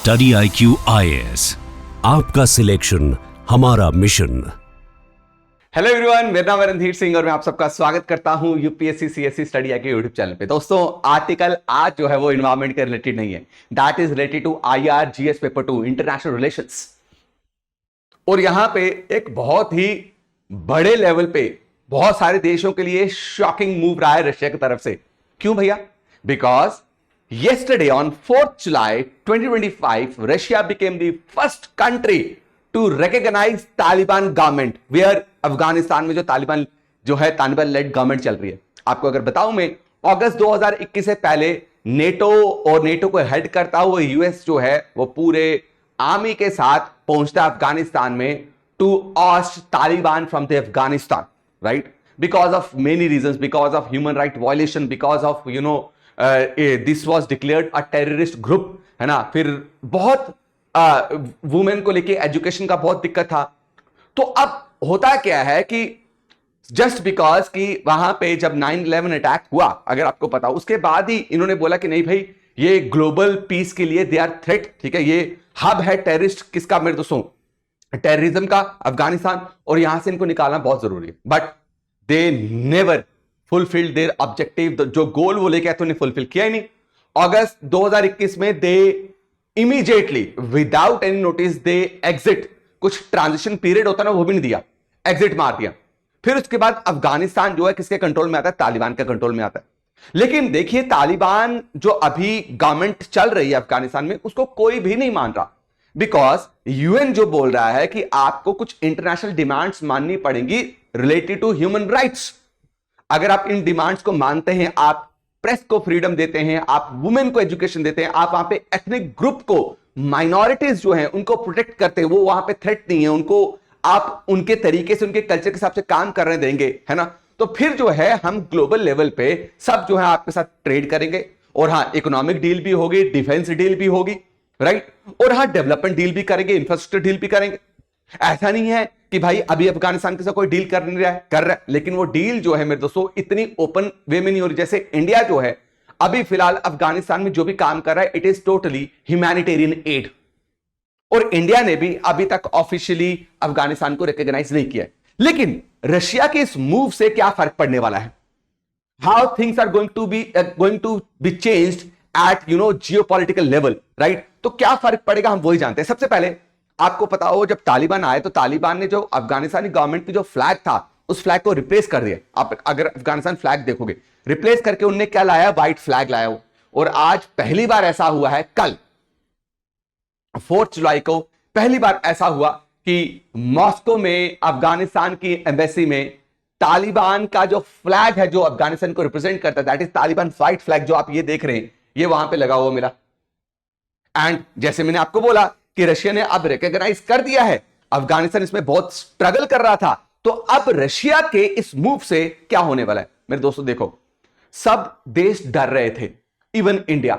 Study IQ IAS, आपका selection हमारा mission. Hello everyone, मेरा नाम है रणधीर सिंह और मैं आप सबका स्वागत करता हूं UPSC CSC study IQ YouTube channel पे। दोस्तों, आर्टिकल आज जो है वो एनवायरमेंट के रिलेटेड नहीं है, that is related to IRGS paper 2 international relations. और यहां पे एक बहुत ही बड़े लेवल पे बहुत सारे देशों के लिए शॉकिंग मूव रहा है रशिया की तरफ से। क्यों भैया? Because yesterday on 4th July 2025 Russia became the first country to recognize Taliban government where Afghanistan में जो तालिबान लेड गवर्नमेंट चल रही है। आपको अगर बताऊं मैं, अगस्त 2021 से पहले नेटो को हेड करता हुआ यूएस जो है वो पूरे आर्मी के साथ पहुंचता अफगानिस्तान में to oust Taliban from the Afghanistan, right? Because of many reasons, because of human right violation, because of this was declared a terrorist group, है ना। फिर बहुत वुमेन को लेके एजुकेशन का बहुत दिक्कत था। तो अब होता क्या है कि जस्ट बिकॉज कि वहां पे जब 9/11 अटैक हुआ, अगर आपको पता, उसके बाद ही इन्होंने बोला कि नहीं भाई, ये ग्लोबल पीस के लिए दे आर थ्रेट, ठीक है। ये हब है टेररिस्ट किसका मेरे दोस्तों, टेररिज्म का, अफगानिस्तान, और यहां से इनको निकालना बहुत जरूरी है। But they never fulfilled there objective, जो गोल वो लेके आए थे उन्हें फुलफिल किया ही नहीं। अगस्त 2021 में दे इमीडिएटली विदाउट एनी नोटिस दे एग्जिट, कुछ ट्रांजिशन पीरियड होता ना वो भी नहीं दिया, एग्जिट मार दिया। फिर उसके बाद अफगानिस्तान जो है किसके कंट्रोल में आता है? तालिबान के कंट्रोल में आता है। लेकिन देखिए, तालिबान जो अभी गवर्नमेंट चल रही है अफगानिस्तान में, उसको कोई भी नहीं मान रहा, बिकॉज यूएन जो बोल रहा है कि आपको कुछ इंटरनेशनल डिमांड्स माननी पड़ेंगी रिलेटेड टू ह्यूमन राइट्स। अगर आप इन डिमांड्स को मानते हैं, आप प्रेस को फ्रीडम देते हैं, आप वुमेन को एजुकेशन देते हैं, आप वहां पे एथनिक ग्रुप को, माइनॉरिटीज जो हैं उनको प्रोटेक्ट करते हैं, वो वहां पे थ्रेट नहीं है, उनको आप उनके तरीके से, उनके कल्चर के हिसाब से काम करने देंगे, है ना। तो फिर जो है हम ग्लोबल लेवल पे सब जो है आपके साथ ट्रेड करेंगे, और हाँ, इकोनॉमिक डील भी होगी, डिफेंस डील भी होगी, राइट, और हाँ, डेवलपमेंट डील भी करेंगे, इंफ्रास्ट्रक्चर डील भी करेंगे। ऐसा नहीं है कि भाई अभी अफगानिस्तान के साथ कोई डील कर नहीं रहा है, कर रहा है, लेकिन वो डील जो है मेरे दोस्तों इतनी ओपन वे में नहीं हो रही। जैसे इंडिया जो है अभी फिलहाल अफगानिस्तान में जो भी काम कर रहा है, it is totally humanitarian add, और इंडिया ने भी अभी तक ऑफिशियली अफगानिस्तान को रिकॉग्नाइज नहीं किया है। लेकिन रशिया के इस मूव से क्या फर्क पड़ने वाला है? How things are going to be changed at geopolitical level, right? तो क्या फर्क पड़ेगा हम वही जानते हैं। सबसे पहले आपको पता हो, जब तालिबान आए तो तालिबान ने जो अफगानिस्तानी गवर्नमेंट की जो फ्लैग था, उस फ्लैग को रिप्लेस कर दिया। आप अगर अफगानिस्तान फ्लैग देखोगे, रिप्लेस करके उनने क्या लाया? व्हाइट फ्लैग लाया। और आज पहली बार ऐसा हुआ है, कल 4th जुलाई को पहली बार ऐसा हुआ कि मॉस्को में अफगानिस्तान की एम्बेसी में तालिबान का जो फ्लैग है, जो अफगानिस्तान को रिप्रेजेंट करता है, that is Taliban white flag, जो आप ये देख रहे हैं, ये वहां पे लगा हुआ मिला। एंड जैसे मैंने आपको बोला कि रशिया ने अब रिकॉग्नाइज कर दिया है, अफगानिस्तान इसमें बहुत स्ट्रगल कर रहा था, तो अब रशिया के इस मूव से क्या होने वाला है मेरे दोस्तों? देखो, सब देश डर रहे थे, even India,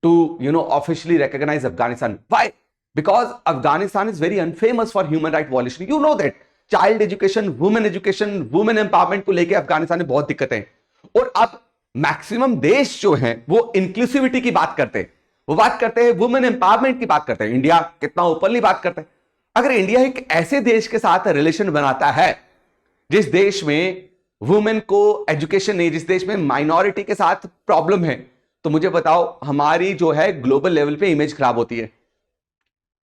to officially recognise Afghanistan. Why? Because Afghanistan is very unfamous for human right violation. You know that child education, women empowerment को लेकर अफगानिस्तान में बहुत दिक्कतें हैं। और अब मैक्सिमम देश जो हैं वो इंक्लूसिविटी की बात करते हैं, वो बात करते हैं वुमेन एम्पावरमेंट की बात करते हैं। इंडिया कितना ओपनली बात करता है। अगर इंडिया एक ऐसे देश के साथ रिलेशन बनाता है जिस देश में वुमेन को एजुकेशन नहीं, जिस देश में माइनॉरिटी के साथ प्रॉब्लम है, तो मुझे बताओ, हमारी जो है ग्लोबल लेवल पे इमेज खराब होती है,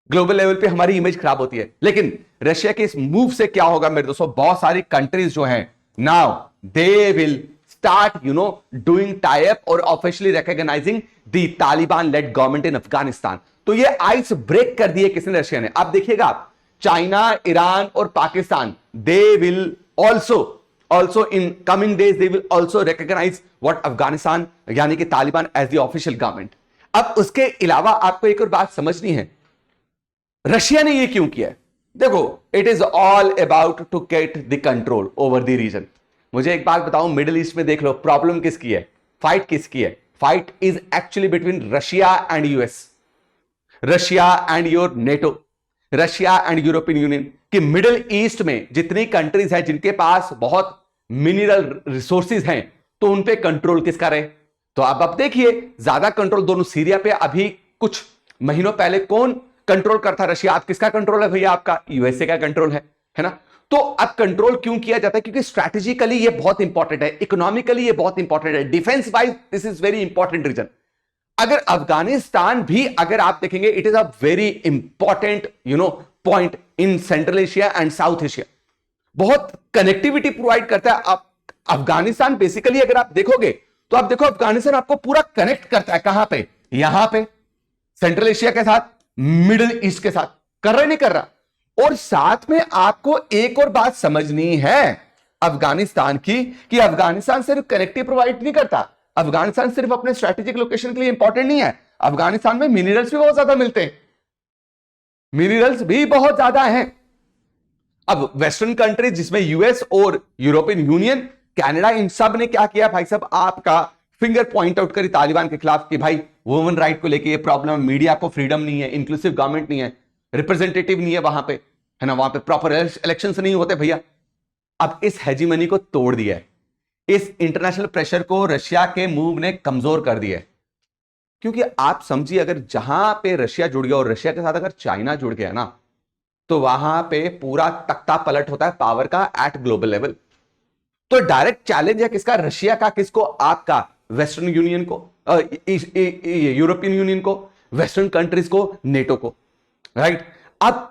ग्लोबल लेवल पे हमारी इमेज खराब होती है। लेकिन रशिया के इस मूव से क्या होगा मेरे दोस्तों? बहुत सारी कंट्रीज जो हैं now they will start doing tie-up और officially recognizing the Taliban-led government in Afghanistan। तो ये आइस ब्रेक कर दिए किसने? रशिया ने। अब देखिएगा, चाइना, ईरान और Pakistan, they will also in coming days they will also recognize what Afghanistan यानी कि Taliban as the official government। अब उसके अलावा आपको एक और बात समझनी है, रशिया ने ये क्यों किया है? देखो, it is all about to get the control over the region। मुझे एक बात बताऊं, मिडिल ईस्ट में देख लो, प्रॉब्लम किसकी है? फाइट किसकी है? Fight is actually between Russia and US, Russia and your NATO, Russia and European union. कि मिडिल ईस्ट में जितनी कंट्रीज हैं जिनके पास बहुत मिनरल रिसोर्सेज हैं, तो उन पे कंट्रोल किसका रहे? तो अब देखिए, ज्यादा कंट्रोल दोनों सीरिया पे अभी कुछ महीनों पहले कौन कंट्रोल करता रशिया? आप किसका कंट्रोल है भैया? आपका यूएसए का कंट्रोल है ना? तो अब कंट्रोल क्यों किया जाता है? क्योंकि स्ट्रैटेजिकली ये बहुत इंपॉर्टेंट है, इकोनॉमिकली ये बहुत इंपॉर्टेंट है, defence wise this is very important region. अगर अफगानिस्तान भी अगर आप देखेंगे, it is a very important point in Central Asia and South Asia, बहुत कनेक्टिविटी प्रोवाइड करता है। आप अफगानिस्तान बेसिकली अगर आप देखोगे तो आप देखो अफगानिस्तान आपको पूरा कनेक्ट करता है। कहां पे? यहां पे सेंट्रल एशिया के साथ, मिडिल ईस्ट के साथ। कर रहा नहीं कर रहा? और साथ में आपको एक और बात समझनी है अफगानिस्तान की, कि अफगानिस्तान सिर्फ कनेक्टिव प्रोवाइड नहीं करता, अफगानिस्तान सिर्फ अपने स्ट्रेटेजिक लोकेशन के लिए इंपॉर्टेंट नहीं है, अफगानिस्तान में मिनरल्स भी बहुत ज्यादा मिलते हैं, मिनरल्स भी बहुत ज्यादा हैं। अब वेस्टर्न कंट्रीज जिसमें यूएस और यूरोपियन यूनियन, कनाडा, इन सब ने क्या किया भाई साहब? आपका फिंगर पॉइंट आउट करी तालिबान के खिलाफ कि भाई वुमेन राइट को लेके ये प्रॉब्लम, मीडिया को फ्रीडम नहीं है, इंक्लूसिव गवर्नमेंट नहीं है, रिप्रेजेंटेटिव नहीं है वहां पे, है ना, वहां पे प्रॉपर इलेक्शंस नहीं होते भैया। अब इस हेजीमनी को तोड़ दिया है, इस इंटरनेशनल प्रेशर को रशिया के मूव ने कमजोर कर दिया है। क्योंकि आप समझिए, अगर जहां पे रशिया जुड़ गया और रशिया के साथ अगर चाइना जुड़ गया ना, तो वहां पे पूरा तख्ता पलट होता है पावर का एट ग्लोबल लेवल। तो डायरेक्ट चैलेंज है किसका? रशिया का। किसको? आपका वेस्टर्न यूनियन को, यूरोपियन यूनियन को, वेस्टर्न कंट्रीज को, नेटो को, राइट? अब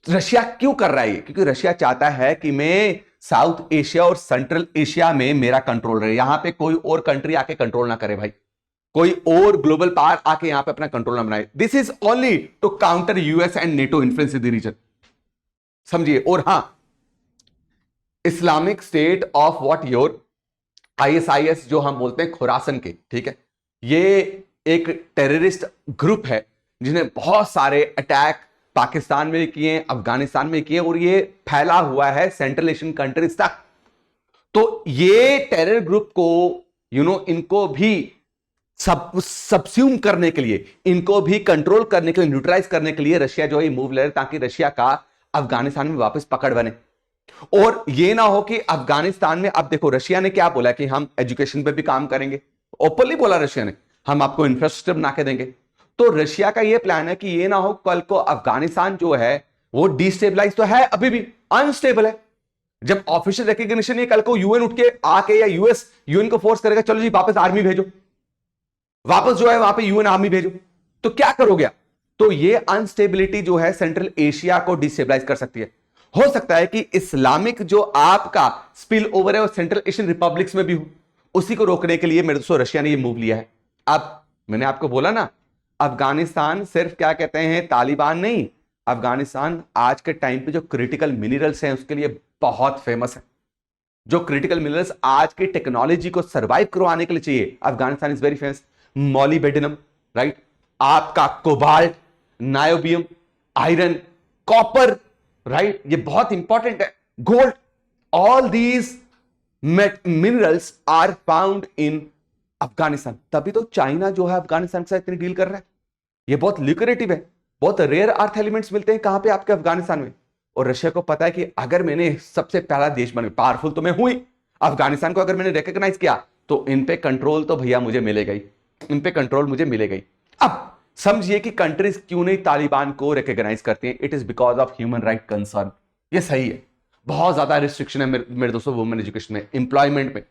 रशिया क्यों कर रहा है ये? क्योंकि रशिया चाहता है कि मैं साउथ एशिया और सेंट्रल एशिया में मेरा कंट्रोल रहे, यहां पे कोई और कंट्री आके कंट्रोल ना करे भाई, कोई और ग्लोबल पावर आके यहां पे अपना कंट्रोल ना बनाए। This is only to counter US and NATO influence in the region, समझिए। और हां, Islamic State of what your ISIS जो हम बोलते हैं खुरासन के, ठीक है, ये एक टेररिस्ट ग्रुप है जिन्हें बहुत सारे अटैक पाकिस्तान में किए, अफगानिस्तान में किए, और ये फैला हुआ है सेंट्रल एशियन कंट्रीज तक। तो ये टेरर ग्रुप को इनको भी सबस्यूम करने के लिए, इनको भी कंट्रोल करने के लिए, न्यूट्रलाइज करने के लिए रशिया जो है मूव ले रहा है, ताकि रशिया का अफगानिस्तान में वापस पकड़ बने। और ये ना हो कि अफगानिस्तान में, अब देखो रशिया ने क्या बोला कि हम एजुकेशन पे भी काम करेंगे, ओपनली बोला रशिया ने, हम आपको इंफ्रास्ट्रक्चर बना के देंगे। तो रशिया का ये प्लान है कि ये ना हो कल को अफगानिस्तान जो है वो डिस्टेबलाइज तो है, अभी भी अनस्टेबल है। जब ऑफिशियल रिकॉग्निशन ये कल को यूएन उठ के आके, या यूएस यूएन को फोर्स करेगा, चलो जी वापस आर्मी भेजो, वापस जो है वहां पे यूएन आर्मी भेजो, तो क्या करोगे? तो ये अनस्टेबिलिटी जो है सेंट्रल एशिया को डिस्टेबलाइज कर सकती है। हो सकता है कि इस्लामिक जो आपका स्पिल ओवर है वो सेंट्रल एशियन रिपब्लिक्स में भी हो, उसी को रोकने के लिए मेरे दोस्तों रशिया ने ये मूव लिया है। अब मैंने आपको बोला ना, अफगानिस्तान सिर्फ क्या कहते हैं तालिबान नहीं, अफगानिस्तान आज के टाइम पे जो क्रिटिकल मिनरल्स हैं उसके लिए बहुत फेमस है। जो क्रिटिकल मिनरल्स आज की टेक्नोलॉजी को सर्वाइव करवाने के लिए चाहिए, Afghanistan is very famous. Molybdenum, right, आपका cobalt, niobium, iron, copper, right, ये बहुत इंपॉर्टेंट है, gold, all these minerals are found in Afghanistan. तभी तो चाइना जो है अफगानिस्तान के साथ इतनी डील कर रहा है। ये बहुत ल्यूक्रेटिव है, बहुत रेयर अर्थ एलिमेंट्स मिलते हैं कहां पे? आपके अफगानिस्तान में। और रशिया को पता है कि अगर मैंने सबसे पहला देश बन, पावरफुल तो मैं हुई, अफगानिस्तान को अगर मैंने रिकॉग्नाइज किया तो इन पे कंट्रोल तो भैया मुझे मिलेगा ही, इन पे कंट्रोल मुझे मिलेगा ही। अब समझिए कि कंट्रीज क्यों नहीं तालिबान को रिकॉग्नाइज करती हैं? It is because of human right concern. ये सही है, बहुत ज्यादा रिस्ट्रिक्शन है मेरे दोस्तों वुमेन एजुकेशन में, एम्प्लॉयमेंट में,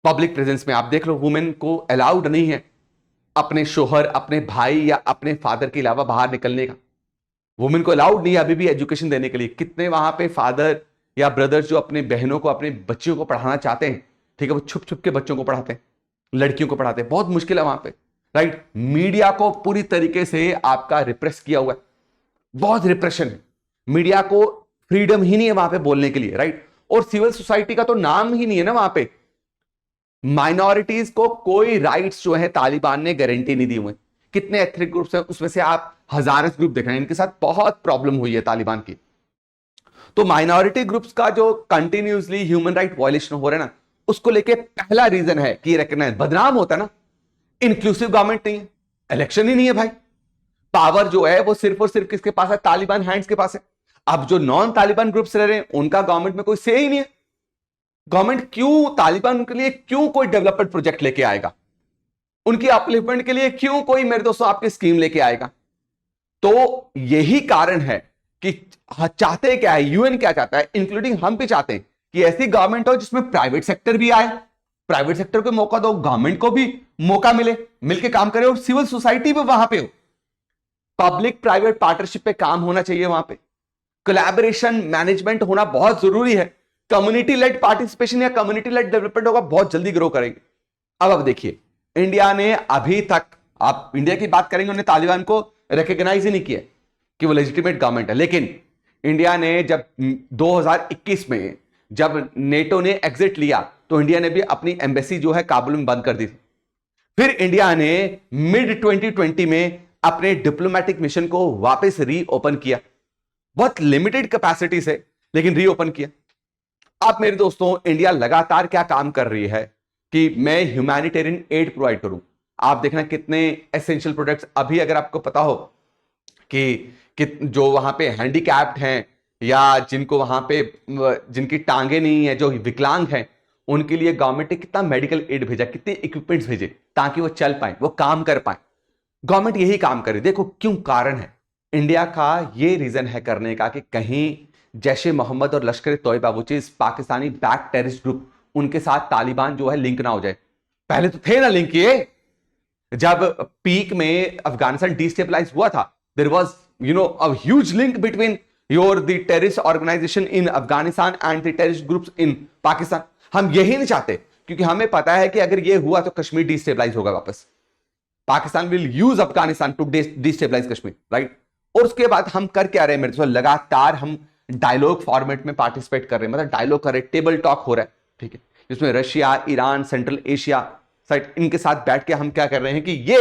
पब्लिक प्रेजेंस में। आप देख लो, वुमेन को अलाउड नहीं है अपने शोहर, अपने भाई या अपने फादर के अलावा बाहर निकलने का। वुमेन को अलाउड नहीं है अभी भी एजुकेशन देने के लिए। कितने वहां पे फादर या ब्रदर्स जो अपने बहनों को, अपने बच्चियों को पढ़ाना चाहते हैं, ठीक है, वो छुप छुप के बच्चों को पढ़ाते हैं, लड़कियों को पढ़ाते हैं, बहुत मुश्किल है वहां पे, राइट। मीडिया को पूरी तरीके से आपका रिप्रेस किया हुआ है, बहुत रिप्रेशन है, मीडिया को फ्रीडम ही नहीं है वहां पे बोलने के लिए, राइट। और सिविल सोसाइटी का तो नाम ही नहीं है ना वहां पे। माइनॉरिटीज को कोई राइट्स जो है तालिबान ने गारंटी नहीं दी हुए। कितने एथनिक ग्रुप्स हैं उसमें से आप हजारस ग्रुप देख रहे हैं, इनके साथ बहुत प्रॉब्लम हुई है तालिबान की। तो माइनॉरिटी ग्रुप्स का जो कंटिन्यूसली ह्यूमन राइट वायलेशन हो रहा है ना, उसको लेके पहला रीजन है कि रिकॉग्नाइज, बदनाम होता है ना, इंक्लूसिव गवर्नमेंट नहीं है, इलेक्शन ही नहीं है भाई, पावर जो है वो सिर्फ और सिर्फ किसके पास है? तालिबान हैंड्स के पास है। अब जो नॉन तालिबान ग्रुप्स रह रहे हैं उनका गवर्नमेंट में कोई से ही नहीं है। गवर्नमेंट क्यों तालिबान के लिए क्यों कोई डेवलपमेंट प्रोजेक्ट लेके आएगा? उनकी अपलिफ्टमेंट के लिए क्यों कोई मेरे दोस्तों आपकी स्कीम लेके आएगा? तो यही कारण है कि चाहते क्या है, यूएन क्या चाहता है, इंक्लूडिंग हम भी चाहते हैं कि ऐसी गवर्नमेंट हो जिसमें प्राइवेट सेक्टर भी आए, प्राइवेट सेक्टर को मौका दो, गवर्नमेंट को भी मौका मिले, मिलकर काम करे, और सिविल सोसाइटी भी वहां पे हो। पब्लिक प्राइवेट पार्टनरशिप पे काम होना चाहिए, वहां पे कोलैबोरेशन मैनेजमेंट होना बहुत जरूरी है। कम्युनिटी लेड पार्टिसिपेशन या कम्युनिटी लेड डेवलपमेंट होगा, बहुत जल्दी ग्रो करेंगे। अब देखिए, इंडिया ने अभी तक, आप इंडिया की बात करेंगे, उन्होंने तालिबान को रिकॉग्नाइज ही नहीं किया कि वो लेजिटिमेट गवर्नमेंट है। लेकिन इंडिया ने जब 2021 में जब नेटो ने एग्जिट लिया, तो इंडिया ने भी अपनी एम्बेसी जो है काबुल में बंद कर दी थी। फिर इंडिया ने मिड 2020 में अपने डिप्लोमेटिक मिशन को वापस रीओपन किया, बहुत लिमिटेड कैपेसिटी से, लेकिन रीओपन किया। अब मेरे दोस्तों, इंडिया लगातार क्या काम कर रही है कि मैं ह्यूमैनिटेरियन एड प्रोवाइड करूं। आप देखना कितने एसेंशियल प्रोडक्ट्स, अभी अगर आपको पता हो कि जो वहां पे हैंडीकैप्ड हैं या जिनको वहां पे जिनकी टांगे नहीं है, जो विकलांग हैं, उनके लिए गवर्नमेंट ने कितना मेडिकल एड भेजा, कितने इक्विपमेंट्स भेजे ताकि वो चल पाए, वो काम कर पाए। गवर्नमेंट यही काम करे। देखो क्यों कारण है, इंडिया का ये रीजन है करने का कि कहीं जैश ए मोहम्मद और लश्कर ए तोयबा, वो चीज पाकिस्तानी बैक टेररिस्ट ग्रुप, उनके साथ तालिबान जो है लिंक ना हो जाए। पहले तो थे ना लिंक किए, जब पीक में अफगानिस्तान डिस्टेबलाइज हुआ था, there was a huge link between the terrorist organisation in Afghanistan and the terrorist groups in Pakistan. हम यही नहीं चाहते, क्योंकि हमें पता है कि अगर ये हुआ तो कश्मीर डिस्टेबलाइज होगा वापस। Pakistan will use Afghanistan to destabilise Kashmir, right. और उसके बाद हम कर क्या रहे हैं मेरे, लगातार हम डायलॉग फॉर्मेट में पार्टिसिपेट कर रहे हैं, मतलब डायलॉग कर रहे हैं, टेबल टॉक हो रहा है, ठीक है, जिसमें Russia, Iran, central Asia side, इनके साथ बैठ के हम क्या कर रहे हैं कि ये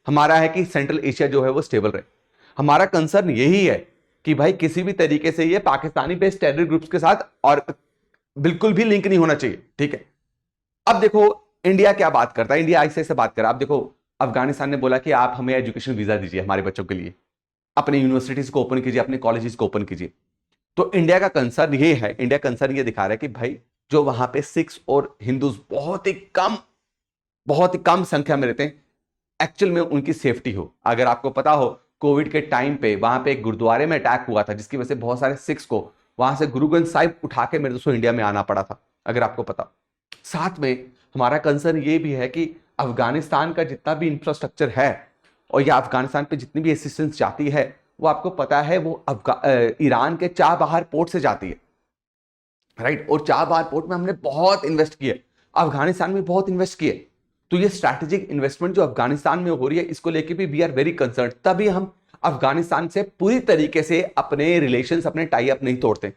हमारा है कि सेंट्रल एशिया जो है वो स्टेबल रहे। हमारा कंसर्न यही है कि भाई किसी भी तरीके से ये पाकिस्तानी बेस्ड टेरर ग्रुप्स के साथ और बिल्कुल भी लिंक नहीं होना चाहिए, ठीक है। अब देखो इंडिया क्या बात करता है, इंडिया ऐसे से बात कर रहा है। आप देखो, अफगानिस्तान ने बोला कि आप हमें एजुकेशन वीजा दीजिए हमारे बच्चों के लिए, अपने यूनिवर्सिटीज को ओपन कीजिए, अपने कॉलेजेस को ओपन कीजिए। तो इंडिया का कंसर्न ये है, इंडिया कंसर्न ये दिखा रहा है कि भाई जो वहां पे सिख्स और हिंदूज बहुत ही कम संख्या में रहते हैं, एक्चुअल में उनकी सेफ्टी हो। अगर आपको पता हो, कोविड के टाइम पे वहां पे एक गुरुद्वारे में अटैक हुआ था, जिसकी वजह से बहुत सारे सिख्स को वहां से गुरु ग्रंथ साहिब उठा के मेरे दोस्तों इंडिया में आना पड़ा था, अगर आपको पता। साथ में हमारा कंसर्न ये भी है कि अफगानिस्तान का जितना भी इंफ्रास्ट्रक्चर है और या अफगानिस्तान पे जितनी भी असिस्टेंस जाती है, वो आपको पता है वो ईरान के चाबहार पोर्ट से जाती है, राइट। और चाबहार पोर्ट में हमने बहुत इन्वेस्ट किए, अफगानिस्तान में बहुत इन्वेस्ट किए। तो ये स्ट्रैटेजिक इन्वेस्टमेंट जो अफगानिस्तान में हो रही है, इसको लेके भी वी आर वेरी कंसर्न। तभी हम अफगानिस्तान से पूरी तरीके से अपने रिलेशंस, अपने टाई अप नहीं तोड़ते।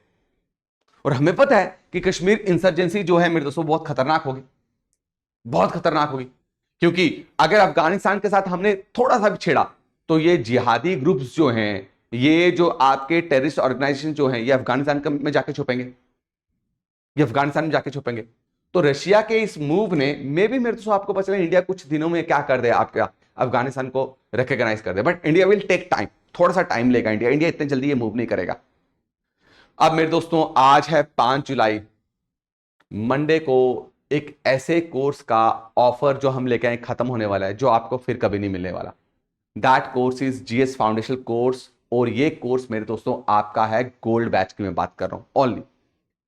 और हमें पता है कि कश्मीर इंसर्जेंसी जो है मेरे दोस्तों बहुत खतरनाक होगी, बहुत खतरनाक होगी, क्योंकि अगर अफगानिस्तान के साथ हमने थोड़ा सा भी छेड़ा तो ये जिहादी ग्रुप्स जो हैं, ये जो आपके टेररिस्ट ऑर्गेनाइजेशन जो हैं, ये अफगानिस्तान में जाके छुपेंगे, ये अफगानिस्तान में जाके छुपेंगे। तो रशिया के इस मूव ने मे भी मेरे दोस्तों, आपको पता चला इंडिया कुछ दिनों में क्या कर दे, आपका अफगानिस्तान को रिकॉग्नाइज कर दे, but India will take time, थोड़ा सा टाइम लेगा इंडिया इतने जल्दी ये मूव नहीं करेगा। अब मेरे दोस्तों, आज है 5 जुलाई, मंडे को एक ऐसे कोर्स का ऑफर जो हम लेके आए खत्म होने वाला है, जो आपको फिर कभी नहीं मिलने वाला। That course is GS foundation course, और ये कोर्स मेरे दोस्तों आपका है गोल्ड बैच की मैं बात कर रहा हूं ओनली।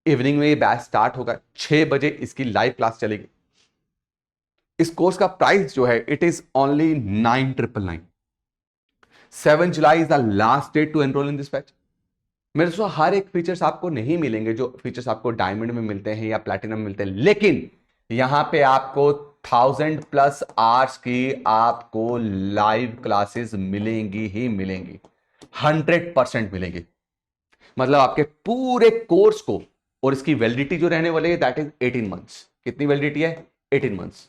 इवनिंग में ये बैच स्टार्ट होगा, 6 बजे इसकी लाइव क्लास चलेगी। इस कोर्स का प्राइस जो है it is only 9,999। 7 July is the last date to enrol in this batch. मेरे दोस्तों, हर एक फीचर्स आपको नहीं मिलेंगे जो फीचर्स आपको डायमंड में मिलते हैं या प्लैटिनम में मिलते हैं, लेकिन यहां पे आपको 1000+ आवर्स की आपको लाइव क्लासेस मिलेंगी ही मिलेंगी, 100% मिलेंगी। मतलब आपके पूरे कोर्स को, और इसकी वैलिडिटी जो रहने वाली है दैट इज 18 मंथ्स। कितनी वैलिडिटी है? 18 months.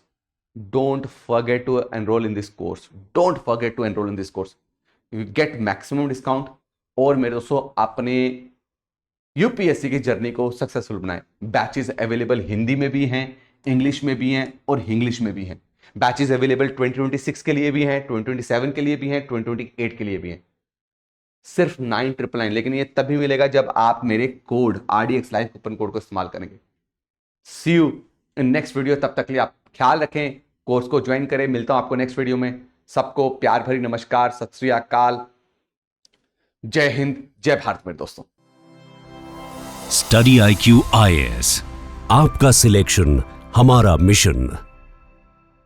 Don't forget to enrol in this course, don't forget to enrol in this course, you get maximum discount. और मेरे दोस्तों, अपने यूपीएससी की जर्नी को सक्सेसफुल बनाएं। बैचेस अवेलेबल हिंदी में भी हैं, इंग्लिश में भी हैं और इंग्लिश में भी हैं। बैचेस अवेलेबल 2026 के लिए भी हैं, 2027 के लिए भी हैं, 2028 के लिए भी हैं। सिर्फ 9,999, लेकिन ये तभी मिलेगा जब आप मेरे code RDX live coupon code को इस्तेमाल करेंगे। सी यू इन नेक्स्ट वीडियो। तब तक के लिए आप ख्याल रखें, कोर्स को ज्वाइन करें। मिलता हूं आपको नेक्स्ट वीडियो में। सबको प्यार भरी नमस्कार, सत श्री अकाल, जय हिंद, जय भारत मेरे दोस्तों। स्टडी IQ IAS, आपका सिलेक्शन हमारा मिशन।